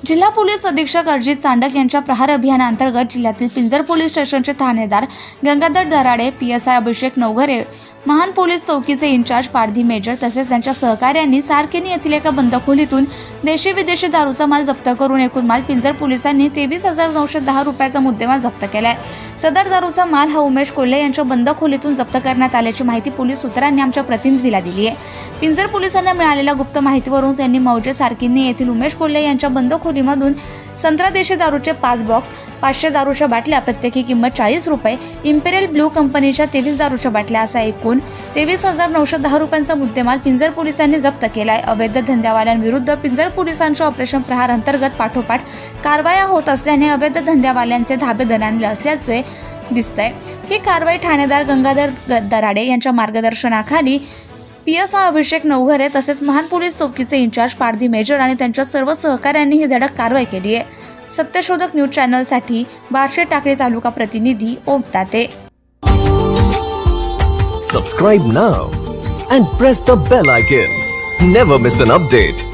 जिल्हा पोलीस अधीक्षक अजित चांडक यांच्या प्रहार अभियानांतर्गत जिल्ह्यातील पिंजर पोलीस स्टेशनचे ठाणेदार गंगाधर दराडे, PSI अभिषेक नवघरे, महान पोलीस चौकीचे इंचार्ज पारधी मेजर तसेच त्यांच्या सहकाऱ्यांनी सारकेनी येथील एका बंद खोलीतून देशी विदेशी दारूचा माल जप्त करून एकूण माल पिंजर पोलिसांनी 23,910 रुपयाचा मुद्देमाल जप्त केलाय। सदर दारूचा माल हा उमेश कोल्हे यांच्या बंद खोलीतून जप्त करण्यात आल्याची माहिती पोलीस सूत्रांनी आमच्या प्रतिनिधीला दिली आहे। पिंजर पोलिसांना मिळालेल्या गुप्त माहितीवरून त्यांनी मौजे सारकेनी येथील उमेश कोल्हे यांच्या बंद खोलीमधून संत्रा देशी दारूचे 5 बॉक्स, 500 दारूच्या बाटल्या प्रत्येकी किंमत 40 रुपये, इम्पेरियल ब्लू कंपनीच्या 23 दारूच्या बाटल्या असा एकूण 23,910 रुपयांचा मुद्देमाल पिंजर पोलिसांनी जप्त केलाय। अवैध धंद्यावाल्यांविरुद्ध पिंजर पोलिसांच्या ऑपरेशन प्रहार अंतर्गत पाठोपाठ कारवाया होत असल्याने अवैध धंद्यावाल्यांचे धाबे दणाणले असल्याचे दिसतंय। ही कारवाई ठाणेदार गंगाधर दराडे यांच्या मार्गदर्शनाखाली PSI अभिषेक नवघरे तसेच महान पोलीस चौकीचे इंचार्ज पारधी मेजर आणि त्यांच्या सर्व सहकाऱ्यांनी ही धडक कारवाई केली आहे। सत्यशोधक न्यूज चॅनलसाठी बार्शी टाकळी तालुका प्रतिनिधी ओम ताते। Subscribe now and press the bell icon. Never miss an update.